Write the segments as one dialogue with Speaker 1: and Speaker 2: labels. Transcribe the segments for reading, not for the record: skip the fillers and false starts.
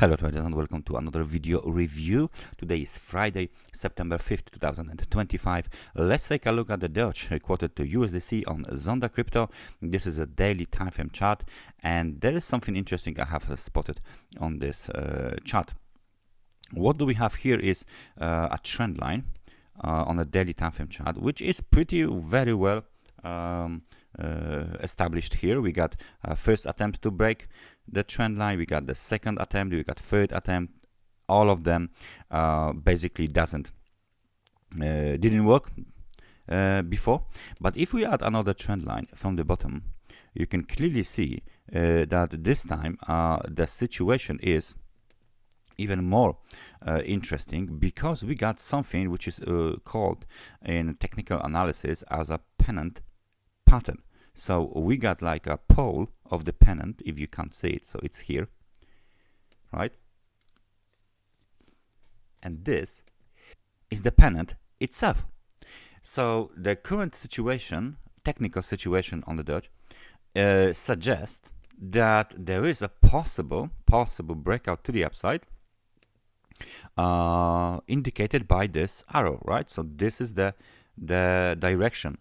Speaker 1: Hello traders and welcome to another video review. Today is Friday, September 5th, 2025. Let's take a look at the DOGE quoted to USDC on Zondacrypto. This is a daily time frame chart, and there is something interesting I have spotted on this chart. What do we have here is a trend line on a daily time frame chart, which is very well established here. We got first attempt to break the trend line, we got the second attempt, we got third attempt. All of them basically didn't work before. But if we add another trend line from the bottom, you can clearly see that this time the situation is even more interesting, because we got something which is called in technical analysis as a pennant pattern. So we got like a pole of the pennant, if you can't see it, so it's here, right? And this is the pennant itself. So the current situation, technical situation on the DOGE, suggests that there is a possible breakout to the upside, indicated by this arrow, right? So this is the direction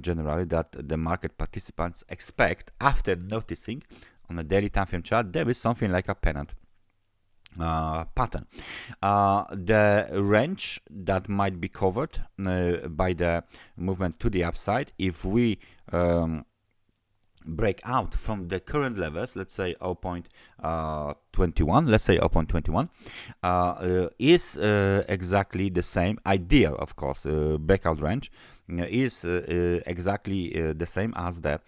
Speaker 1: generally that the market participants expect after noticing on a daily time frame chart there is something like a pennant pattern. The range that might be covered by the movement to the upside, if we break out from the current levels, let's say 0.21, is exactly the same. Ideal, of course, breakout range is exactly the same as the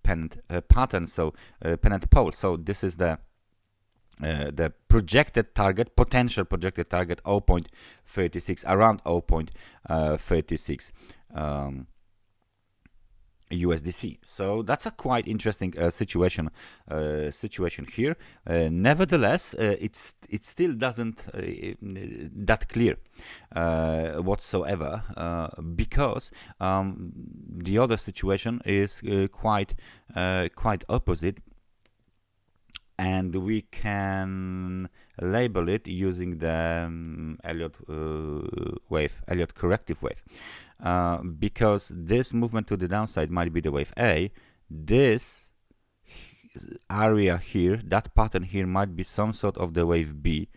Speaker 1: pennant pattern, so pennant pole. So this is the projected target, potential projected target 0.36, around 0.36 USDC. So that's a quite interesting situation here. Nevertheless, it still doesn't that clear whatsoever, because the other situation is quite opposite, and we can label it using the Elliott corrective wave. Because this movement to the downside might be the wave A. This area here, that pattern here, might be some sort of the wave B,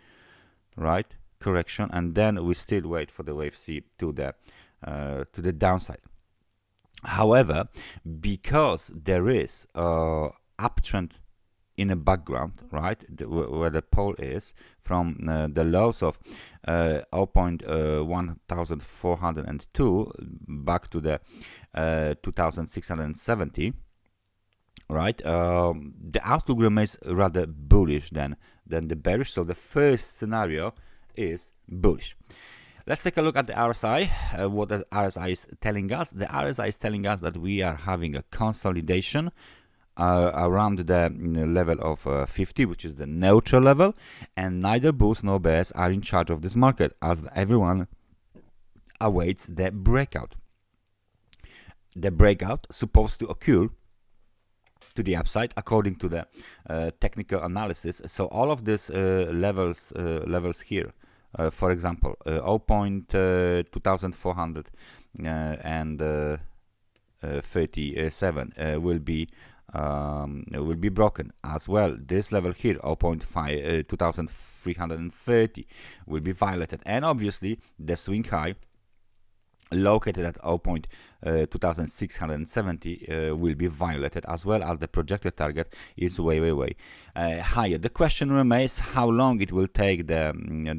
Speaker 1: right? Correction, and then we still wait for the wave C to the downside. However, because there is uptrend in the background, right, where the pole is, from the lows of 0.1402 back to the 2670, right, the outlook remains rather bullish than the bearish. So the first scenario is bullish. Let's take a look at the RSI. What the RSI is telling us? The RSI is telling us that we are having a consolidation around the level of 50, which is the neutral level, and neither bulls nor bears are in charge of this market, as everyone awaits the breakout. The breakout supposed to occur to the upside according to the technical analysis. So all of these levels here, for example, 0.2400 and 37 will be broken as well. This level here, 2330, will be violated, and obviously the swing high located at 0.2670 will be violated, as well as the projected target is way higher. The question remains how long it will take the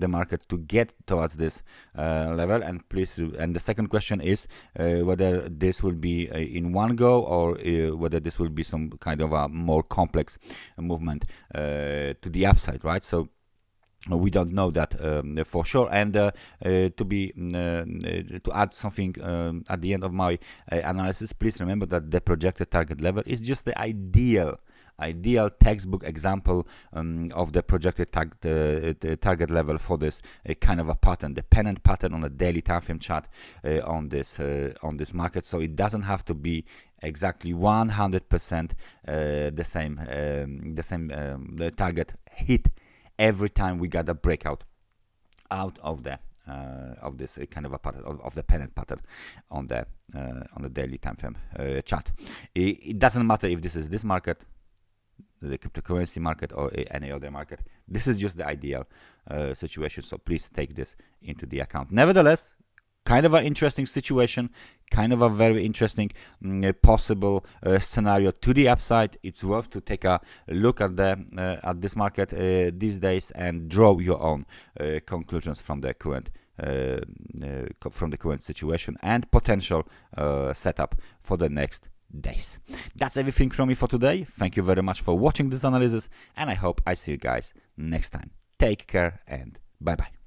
Speaker 1: market to get towards this level, and the second question is whether this will be in one go, or whether this will be some kind of a more complex movement to the upside, right? So we don't know that for sure. And to add something at the end of my analysis, please remember that the projected target level is just the ideal textbook example of the projected target level for this kind of a pattern, the pennant pattern on a daily time frame chart on this market. So it doesn't have to be exactly 100% the same target hit every time we got a breakout out of the of this kind of a pattern of the pennant pattern on the daily time frame chart. It doesn't matter if this is this market, the cryptocurrency market, or any other market. This is just the ideal situation, so please take this into the account. Nevertheless, kind of an interesting situation, kind of a very interesting possible scenario to the upside. It's worth to take a look at this market these days and draw your own conclusions from the current situation and potential setup for the next days. That's everything from me for today. Thank you very much for watching this analysis, and I hope I see you guys next time. Take care and bye bye.